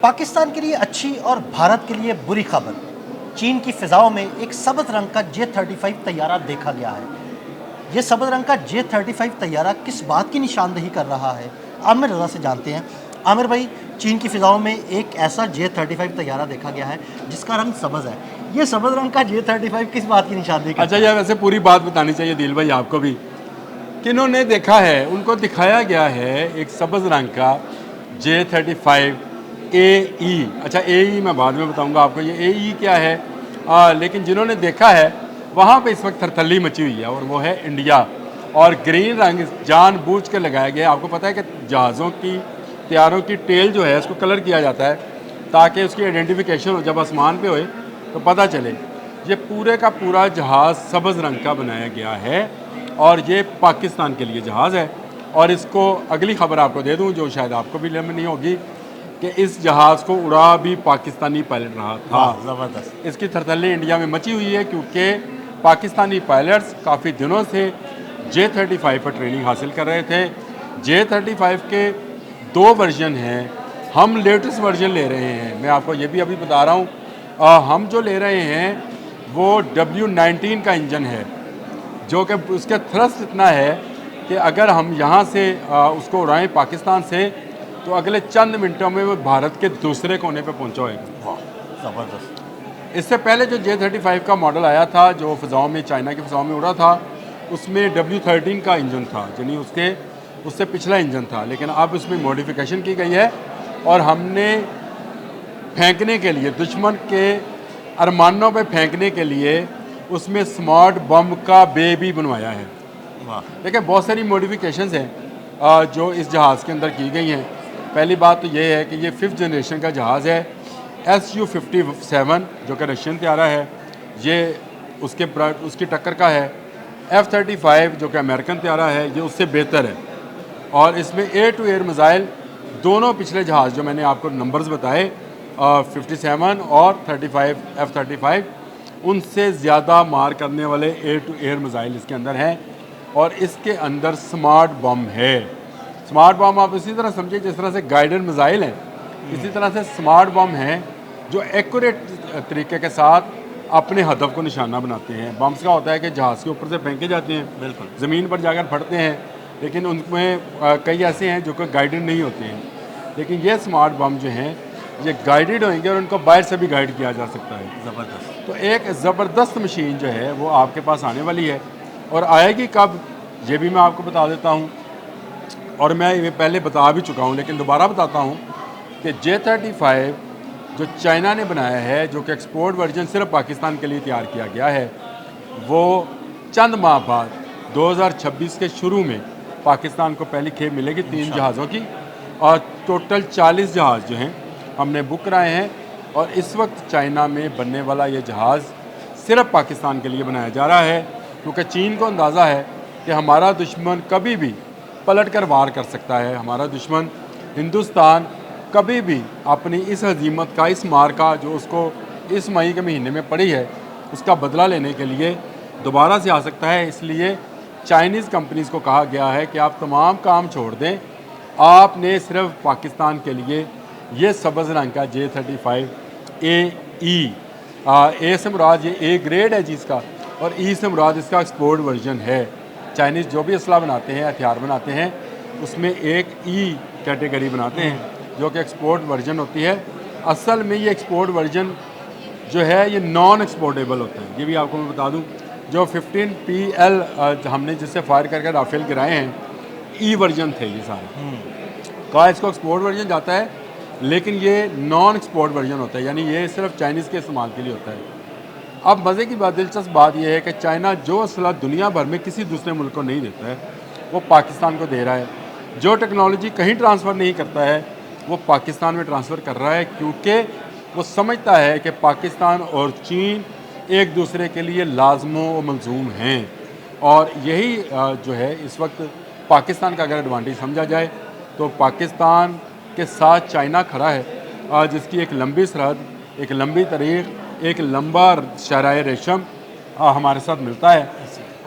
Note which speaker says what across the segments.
Speaker 1: पाकिस्तान के लिए अच्छी और भारत के लिए बुरी खबर। चीन की फिजाओं में एक सब्ज रंग का J-35 तैयारा देखा गया है। ये सब्ज रंग का J-35 तैयारा किस बात की निशानदेही कर रहा है, आमिर रजा से जानते हैं। आमिर भाई, चीन की फिजाओं में एक ऐसा J-35 तैयारा देखा गया है जिसका रंग सब्ज है। ये सब्ज रंग का J-35 किस बात की निशानदेही करता है?
Speaker 2: अच्छा यार, वैसे पूरी बात बतानी चाहिए दिल भाई आपको भी। किन्होंने देखा है, उनको दिखाया गया है एक सब्ज रंग का J-35 AE। अच्छा, AE मैं बाद में बताऊंगा आपको ये AE क्या है। लेकिन जिन्होंने देखा है वहाँ पे इस वक्त थरथल्ली मची हुई है और वो है इंडिया। और ग्रीन रंग जानबूझ के लगाया गया है। आपको पता है कि जहाज़ों की, तैयारों की टेल जो है उसको कलर किया जाता है ताकि उसकी आइडेंटिफिकेशन हो, जब आसमान पे होए तो पता चले। ये पूरे का पूरा जहाज़ सब्ज़ रंग का बनाया गया है और ये पाकिस्तान के लिए जहाज़ है। और इसको अगली खबर आपको दे दूं जो शायद आपको भी इल्म नहीं होगी कि इस जहाज़ को उड़ा भी पाकिस्तानी पायलट रहा था।
Speaker 1: ज़बरदस्त।
Speaker 2: इसकी थरथल्ली इंडिया में मची हुई है क्योंकि पाकिस्तानी पायलट्स काफ़ी दिनों से J-35 पर ट्रेनिंग हासिल कर रहे थे। J-35 के 2 वर्जन हैं, हम लेटेस्ट वर्जन ले रहे हैं। मैं आपको ये भी अभी बता रहा हूँ, हम जो ले रहे हैं वो W19 का इंजन है, जो कि उसके थ्रस्ट इतना है कि अगर हम यहाँ से उसको उड़ाएं पाकिस्तान से तो अगले चंद मिनटों में वो भारत के दूसरे कोने पे पहुँचा होगा।
Speaker 1: वाह, ज़बरदस्त।
Speaker 2: इससे पहले जो J-35 का मॉडल आया था, जो फ़िज़ाओं में, चाइना की फ़िज़ाओं में उड़ा था, उसमें W13 का इंजन था, यानी उससे पिछला इंजन था। लेकिन अब उसमें मॉडिफिकेशन की गई है और हमने फेंकने के लिए, दुश्मन के अरमानों पे फेंकने के लिए उसमें स्मार्ट बम का बे भी बनवाया है।
Speaker 1: वाह।
Speaker 2: देखिए, बहुत सारी मॉडिफिकेशंस हैं जो इस जहाज़ के अंदर की गई हैं। पहली बात तो ये है कि ये 5th जनरेशन का जहाज़ है। Su-57 जो कि रशियन तैयारा है, ये उसकी टक्कर का है। F-35 जो कि अमेरिकन तैयारा है, ये उससे बेहतर है। और इसमें एयर टू एयर मिज़ाइल दोनों पिछले जहाज़ जो मैंने आपको नंबर्स बताए, 57 और 35 F-35, उनसे ज़्यादा मार करने वाले एयर टू एयर मिज़ाइल इसके अंदर हैं। और इसके अंदर स्मार्ट बम है। स्मार्ट बम आप इसी तरह समझिए जिस तरह से गाइडेड मिज़ाइल हैं, इसी तरह से स्मार्ट बम हैं जो एक्यूरेट तरीके के साथ अपने हदफ को निशाना बनाते हैं। बम्स का होता है कि जहाज़ के ऊपर से फेंके जाते हैं,
Speaker 1: बिल्कुल।
Speaker 2: ज़मीन पर जाकर फटते हैं, लेकिन उनमें कई ऐसे हैं जो कि गाइडेड नहीं होते हैं। लेकिन ये स्मार्ट बम जो हैं ये गाइडेड होंगे और उनको बाहर से भी गाइड किया जा सकता है।
Speaker 1: ज़बरदस्त।
Speaker 2: तो एक ज़बरदस्त मशीन जो है वो आपके पास आने वाली है और आएगी कब, ये भी मैं आपको बता देता हूँ। और मैं ये पहले बता भी चुका हूँ लेकिन दोबारा बताता हूँ कि J-35 जो चाइना ने बनाया है, जो कि एक्सपोर्ट वर्जन सिर्फ पाकिस्तान के लिए तैयार किया गया है, वो चंद माह बाद 2026 के शुरू में पाकिस्तान को पहली खेप मिलेगी 3 जहाज़ों की। और टोटल 40 जहाज़ जो हैं हमने बुक कराए हैं। और इस वक्त चाइना में बनने वाला ये जहाज़ सिर्फ पाकिस्तान के लिए बनाया जा रहा है क्योंकि चीन को अंदाज़ा है कि हमारा दुश्मन कभी भी पलट कर वार कर सकता है। हमारा दुश्मन हिंदुस्तान कभी भी अपनी इस हजीमत का, इस मार का जो उसको इस मई के महीने में पड़ी है, उसका बदला लेने के लिए दोबारा से आ सकता है। इसलिए चाइनीज़ कंपनीज़ को कहा गया है कि आप तमाम काम छोड़ दें, आपने सिर्फ पाकिस्तान के लिए ये सब्ज़ रंग का J-35 AE, ए से मुराद ये A ग्रेड है जिसका, और E से मुराद इसका एक्सपोर्ट वर्जन है। चाइनीज़ जो भी असला बनाते हैं, हथियार बनाते हैं, उसमें एक E कैटेगरी बनाते हैं जो कि एक्सपोर्ट वर्जन होती है। असल में ये एक्सपोर्ट वर्जन जो है ये नॉन एक्सपोर्टेबल होता है। ये भी आपको मैं बता दूं, जो 15PL हमने जिससे फायर करके राफेल गिराए हैं, E वर्जन थे ये सारे। कहा इसको एक्सपोर्ट वर्जन जाता है लेकिन ये नॉन एक्सपोर्ट वर्जन होता है, यानी ये सिर्फ चाइनीज़ के इस्तेमाल के लिए होता है। अब मज़े की बात, दिलचस्प बात यह है कि चाइना जो असला दुनिया भर में किसी दूसरे मुल्क को नहीं देता है वो पाकिस्तान को दे रहा है। जो टेक्नोलॉजी कहीं ट्रांसफ़र नहीं करता है वो पाकिस्तान में ट्रांसफ़र कर रहा है क्योंकि वो समझता है कि पाकिस्तान और चीन एक दूसरे के लिए लाजमो व मलजूम हैं। और यही जो है इस वक्त पाकिस्तान का अगर एडवांटेज समझा जाए तो पाकिस्तान के साथ चाइना खड़ा है, जिसकी एक लंबी सरहद, एक लंबी तारीख, एक लंबा शराय रेशम हमारे साथ मिलता है।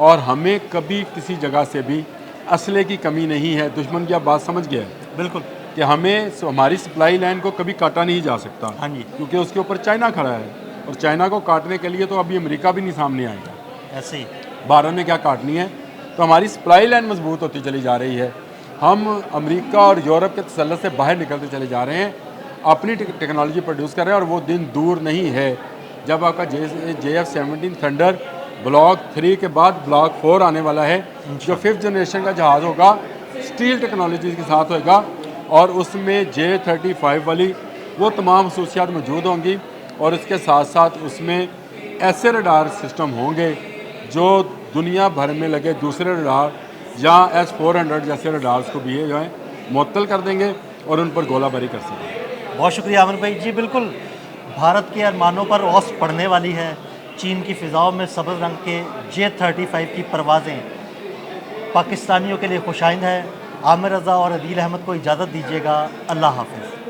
Speaker 2: और हमें कभी किसी जगह से भी असले की कमी नहीं है। दुश्मन की आप बात समझ गया है।
Speaker 1: बिल्कुल।
Speaker 2: कि हमारी सप्लाई लाइन को कभी काटा नहीं जा सकता,
Speaker 1: हाँ जी,
Speaker 2: क्योंकि उसके ऊपर चाइना खड़ा है और चाइना को काटने के लिए तो अभी अमेरिका भी नहीं सामने आएगा।
Speaker 1: ऐसे ही।
Speaker 2: भारत ने क्या काटनी है, तो हमारी सप्लाई लाइन मजबूत होती चली जा रही है। हम अमेरिका और यूरोप के तसल्लुत से बाहर निकलते चले जा रहे हैं, अपनी टेक्नोलॉजी प्रोड्यूस कर रहे हैं, और वो दिन दूर नहीं है जब आपका JF-17 थंडर ब्लॉक 3 के बाद ब्लॉक 4 आने वाला है, जो 5th जनरेशन का जहाज़ होगा, स्टील टेक्नोलॉजी के साथ होगा, और उसमें J-35 वाली वो तमाम खसूसियात मौजूद होंगी, और इसके साथ साथ उसमें ऐसे रडार सिस्टम होंगे जो दुनिया भर में लगे दूसरे रडार या S-400 जैसे रडार्स को भी जो है मुअत्तल कर देंगे और उन पर गोलाबारी कर सकेंगे।
Speaker 1: बहुत शुक्रिया आमिर भाई जी। बिल्कुल भारत के अरमानों पर ओस पड़ने वाली है। चीन की फ़िज़ाओं में सब्ज़ रंग के J-35 की परवाज़ें पाकिस्तानियों के लिए खुशाइंद है। आमिर रज़ा और अदील अहमद को इजाज़त दीजिएगा। अल्लाह हाफ़िज़।